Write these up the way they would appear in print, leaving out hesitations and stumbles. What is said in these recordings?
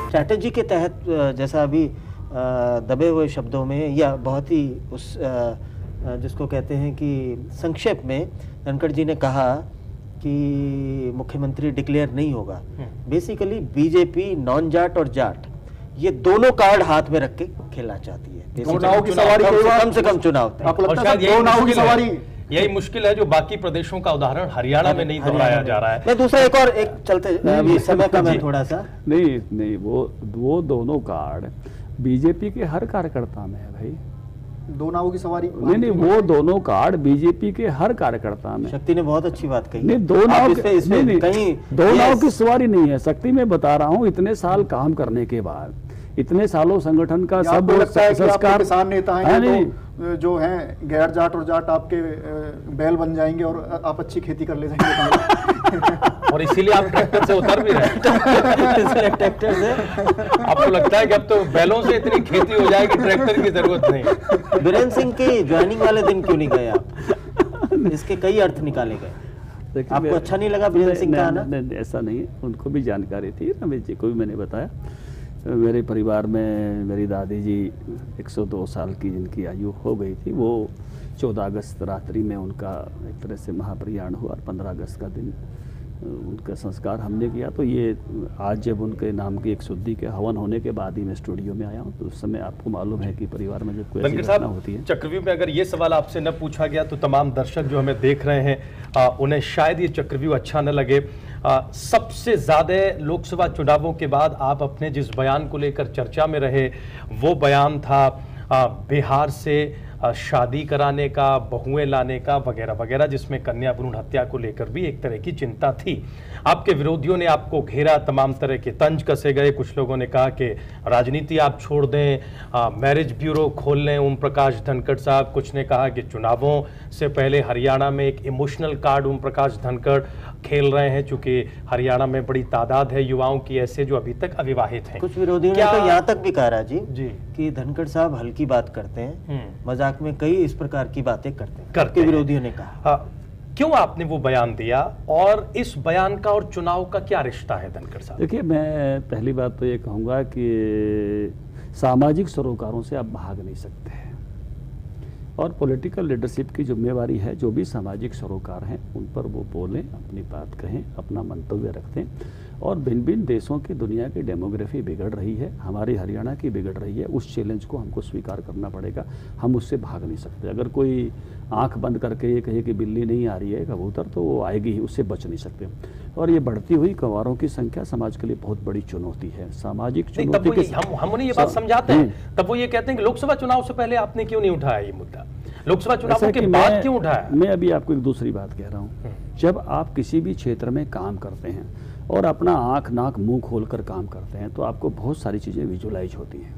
Strategy के तहत जैसा अभी दबे हुए शब्दों में या बहुत ही उस जिसको कहते हैं कि संक्षेप में धनखड़ जी ने कहा कि मुख्यमंत्री डिक्लेयर नहीं होगा। बेसिकली बीजेपी नॉन जाट और जाट ये दोनों कार्ड हाथ में रख के खेलना चाहती है। दो नाव की सवारी कम से कम चुनाव आपको लगता है दो नाव की सवारी यही मुश्किल है जो बाकी प्रदेशों का उदाहरण हरियाणा में नहीं दोहराया जा रहा है। मैं दूसरा एक चलते अभी समय का मैं थोड़ा सा नहीं वो दोनों कार्ड बीजेपी के हर कार्यकर्ता में है भाई। दो नावों की सवारी नहीं वो दोनों कार्ड बीजेपी के हर कार्यकर्ता में। शक्ति ने बहुत अच्छी बात कही। नहीं दो नाव कहीं दो नाव की सवारी नहीं है। शक्ति में बता रहा हूँ इतने साल काम करने के बाद, इतने सालों संगठन का सब संस्कार, किसान नेता हैं जो हैं गैर जाट और जाट आपके बैल बन जाएंगे और आप अच्छी खेती कर ले जाएंगे और इसीलिए आप ट्रैक्टर से उतर भी रहे ट्रैक्टर से आपको लगता है कि अब तो बैलों से इतनी खेती हो जाएगी ट्रैक्टर की जरूरत नहीं। बीरेंद्र सिंह के ज्वाइनिंग वाले दिन क्यों नहीं गए आप? इसके कई अर्थ निकाले गए। आपको अच्छा नहीं लगा बीरेंद्र सिंह का आना? ऐसा नहीं है, उनको भी जानकारी थी, रमेश जी को भी मैंने बताया। मेरे परिवार में मेरी दादी जी 102 साल की जिनकी आयु हो गई थी, वो 14 अगस्त रात्रि में उनका एक तरह से महाप्रयाण हुआ और 15 अगस्त का दिन उनका संस्कार हमने किया। तो ये आज जब उनके नाम की एक शुद्धि के हवन होने के बाद ही मैं स्टूडियो में आया हूँ, तो उस समय आपको मालूम है कि परिवार में जब कोई ऐसी घटना होती है। चक्रव्यूह में अगर ये सवाल आपसे न पूछा गया तो तमाम दर्शक जो हमें देख रहे हैं उन्हें शायद ये चक्रव्यूह अच्छा न लगे। सबसे ज्यादा लोकसभा चुनावों के बाद आप अपने जिस बयान को लेकर चर्चा में रहे वो बयान था बिहार से शादी कराने का, बहुएं लाने का वगैरह वगैरह, जिसमें कन्या भ्रूण हत्या को लेकर भी एक तरह की चिंता थी। आपके विरोधियों ने आपको घेरा, तमाम तरह के तंज कसे गए। कुछ लोगों ने कहा कि राजनीति आप छोड़ दें, मैरिज ब्यूरो खोल लें ओम प्रकाश धनखड़ साहब। कुछ ने कहा कि चुनावों से पहले हरियाणा में एक इमोशनल कार्ड ओम प्रकाश धनखड़ खेल रहे हैं, चूंकि हरियाणा में बड़ी तादाद है युवाओं की ऐसे जो अभी तक अविवाहित हैं। कुछ विरोधियों ने तो यहाँ तक भी कहा जी कि धनखड़ साहब हल्की बात करते हैं, मजाक में कई इस प्रकार की बातें करते हैं। विरोधियों ने कहा क्यों आपने वो बयान दिया और इस बयान का और चुनाव का क्या रिश्ता है धनखड़ साहब? देखिए, मैं पहली बात तो ये कहूँगा कि सामाजिक सरोकारों से आप भाग नहीं सकते हैं और पॉलिटिकल लीडरशिप की जिम्मेवारी है जो भी सामाजिक सरोकार हैं उन पर वो बोलें, अपनी बात कहें, अपना मंतव्य रखते हैं। और भिन्न भिन्न देशों की दुनिया की डेमोग्राफी बिगड़ रही है, हमारी हरियाणा की बिगड़ रही है। उस चैलेंज को हमको स्वीकार करना पड़ेगा, हम उससे भाग नहीं सकते। अगर कोई आंख बंद करके ये कहे कि बिल्ली नहीं आ रही है कबूतर, तो वो आएगी ही, उससे बच नहीं सकते। और ये बढ़ती हुई गंवारों की संख्या समाज के लिए बहुत बड़ी चुनौती है, सामाजिक चुनौती के हम उन्हें ये बात समझाते हैं, तब वो ये कहते हैं कि लोकसभा चुनाव से पहले आपने क्यों नहीं उठाया ये मुद्दा, लोकसभा चुनाव के बाद क्यों उठाया? मैं अभी आपको एक दूसरी बात कह रहा हूँ। जब आप किसी भी क्षेत्र में काम करते हैं और अपना आंख नाक मुंह खोलकर काम करते हैं तो आपको बहुत सारी चीज़ें विजुलाइज होती हैं।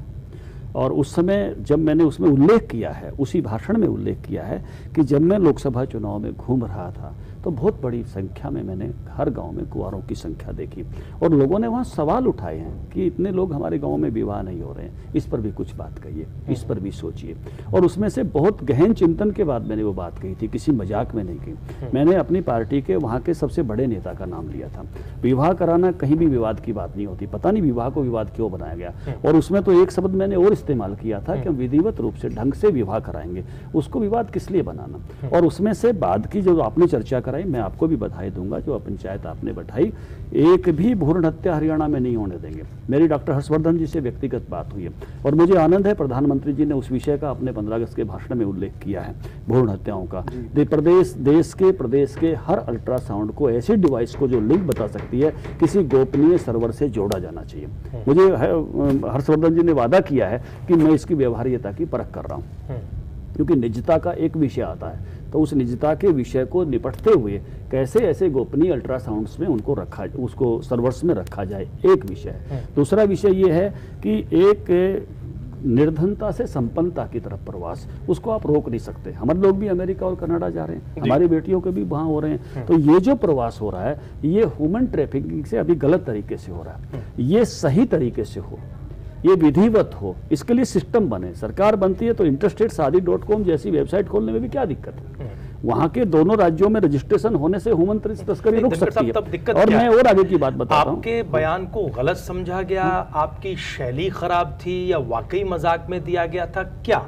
और उस समय जब मैंने उसमें उल्लेख किया है, उसी भाषण में उल्लेख किया है कि जब मैं लोकसभा चुनाव में घूम रहा था तो बहुत बड़ी संख्या में मैंने हर गांव में कुंवारों की संख्या देखी और लोगों ने वहाँ सवाल उठाए हैं कि इतने लोग हमारे गांव में विवाह नहीं हो रहे हैं, इस पर भी कुछ बात कहिए, इस पर भी सोचिए। और उसमें से बहुत गहन चिंतन के बाद मैंने वो बात कही थी, किसी मजाक में नहीं की। मैंने अपनी पार्टी के वहाँ के सबसे बड़े नेता का नाम लिया था। विवाह कराना कहीं भी विवाद की बात नहीं होती, पता नहीं विवाह को विवाद क्यों बनाया गया। और उसमें तो एक शब्द मैंने और इस्तेमाल किया था कि हम विधिवत रूप से ढंग से विवाह कराएंगे, उसको विवाद किस लिए बनाना। और उसमें से बाद की जो आपने चर्चा कराई, मैं आपको भी बधाई दूंगा, जो पंचायत आपने बैठाई, एक भी भ्रूण हत्या हरियाणा में नहीं होने देंगे। मेरी डॉक्टर हर्षवर्धन जी से व्यक्तिगत बात हुई है और मुझे आनंद है प्रधानमंत्री जी ने उस विषय का अपने 15 अगस्त के भाषण में उल्लेख किया है, भ्रूण हत्याओं का। प्रदेश के हर अल्ट्रासाउंड को ऐसी डिवाइस को जो लिंक बता सकती है किसी गोपनीय सर्वर से जोड़ा जाना चाहिए। मुझे हर्षवर्धन जी ने वादा किया है कि मैं इसकी व्यवहार्यता की परख कर रहा हूँ, क्योंकि निजता का एक विषय आता है, तो उस निजता के विषय को निपटते हुए कैसे ऐसे गोपनीय अल्ट्रासाउंड्स में उनको रखा, उसको सर्वर्स में रखा जाए, एक विषय है। दूसरा विषय ये है कि एक निर्धनता से संपन्नता की तरफ प्रवास, उसको आप रोक नहीं सकते। हमारे लोग भी अमेरिका और कनाडा जा रहे हैं, हमारी बेटियों के भी वहाँ हो रहे हैं। तो ये जो प्रवास हो रहा है ये ह्यूमन ट्रैफिकिंग से अभी गलत तरीके से हो रहा है, ये सही तरीके से हो, ये विधिवत हो, इसके लिए सिस्टम बने। सरकार बनती है तो इंटरस्टेट शादी.com जैसी वेबसाइट खोलने में भी क्या दिक्कत है, वहां के दोनों राज्यों में रजिस्ट्रेशन होने से ह्यूमन तस्करी रुक सकती है। तब दिक्कत और क्या मैं है? और आगे की बात बताता हूँ। आपके बयान को गलत समझा गया, आपकी शैली खराब थी, या वाकई मजाक में दिया गया था? क्या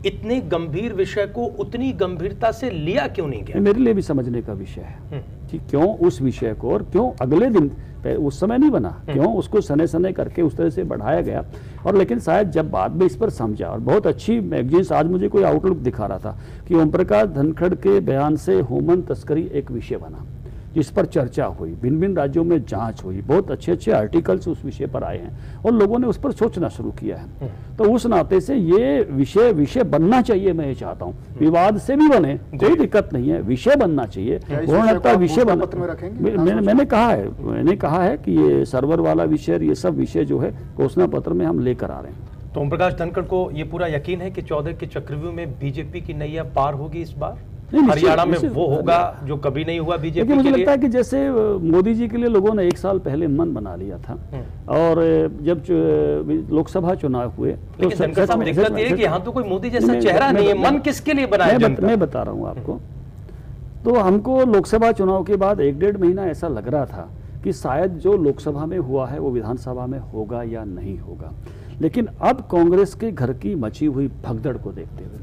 इतने गंभीर विषय को उतनी गंभीरता से लिया क्यों नहीं गया? मेरे लिए भी समझने का विषय है कि क्यों उस विषय को, और क्यों अगले दिन, उस समय नहीं बना, क्यों उसको सने सने करके उस तरह से बढ़ाया गया। और लेकिन शायद जब बाद में इस पर समझा, और बहुत अच्छी मैगजीन्स, आज मुझे कोई आउटलुक दिखा रहा था कि ओम प्रकाश धनखड़ के बयान से ह्यूमन तस्करी एक विषय बना, जिस पर चर्चा हुई, भिन्न भिन्न राज्यों में जांच हुई, बहुत अच्छे अच्छे आर्टिकल्स उस विषय पर आए हैं और लोगों ने उस पर सोचना शुरू किया है। तो उस नाते से ये विषय बनना चाहिए। मैं ये चाहता हूँ विवाद से भी बने, कोई दिक्कत नहीं है, विषय बनना चाहिए। विषय मैंने कहा है कि ये सर्वर वाला विषय, ये सब विषय जो है घोषणा पत्र में हम लेकर आ रहे हैं। तो ओम प्रकाश धनखड़ को ये पूरा यकीन है कि 14 के चक्रव्यूह में बीजेपी की नैया पार होगी इस बार? हरियाणा में वो होगा जो कभी नहीं हुआ बीजेपी के लिए। मुझे लगता है कि जैसे मोदी जी के लिए लोगों ने 1 साल पहले मन बना लिया था, और जब लोकसभा चुनाव हुए तो दिक्कत ये है कि यहाँ तो कोई मोदी जैसा चेहरा नहीं है। मन किसके लिए बनाया जनता? मैं बता रहा हूँ आपको। तो हमको लोकसभा चुनाव के बाद 1-1.5 महीना ऐसा लग रहा था कि शायद जो लोकसभा में हुआ है वो विधानसभा में होगा या नहीं होगा। लेकिन अब कांग्रेस के घर की मची हुई भगदड़ को देखते हुए,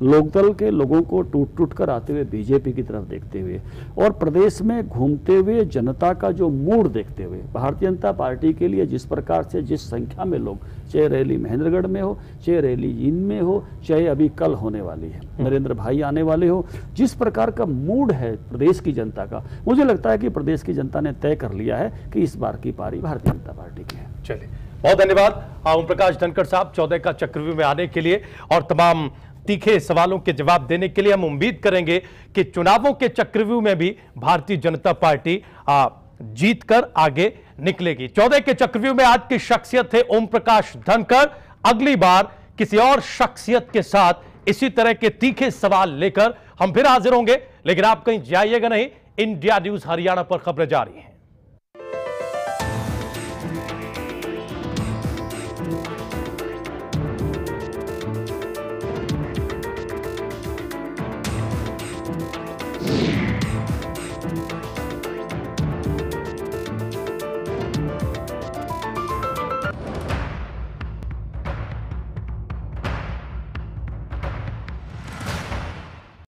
लोकदल के लोगों को टूट टूट कर आते हुए बीजेपी की तरफ देखते हुए, और प्रदेश में घूमते हुए जनता का जो मूड देखते हुए, भारतीय जनता पार्टी के लिए जिस प्रकार से, जिस संख्या में लोग, चाहे रैली महेंद्रगढ़ में हो, चाहे रैली जींद में हो, चाहे अभी कल होने वाली है नरेंद्र भाई आने वाले हो, जिस प्रकार का मूड है प्रदेश की जनता का, मुझे लगता है कि प्रदेश की जनता ने तय कर लिया है कि इस बार की पारी भारतीय जनता पार्टी की है। चलिए, बहुत धन्यवाद ओम प्रकाश धनखड़ साहब 14 का चक्रव्यूह में आने के लिए और तमाम तीखे सवालों के जवाब देने के लिए। हम उम्मीद करेंगे कि चुनावों के चक्रव्यूह में भी भारतीय जनता पार्टी जीत कर आगे निकलेगी। 14 के चक्रव्यूह में आज की शख्सियत थे ओम प्रकाश धनखड़। अगली बार किसी और शख्सियत के साथ इसी तरह के तीखे सवाल लेकर हम फिर हाजिर होंगे, लेकिन आप कहीं जाइएगा नहीं। इंडिया न्यूज हरियाणा पर खबरें जारी हैं।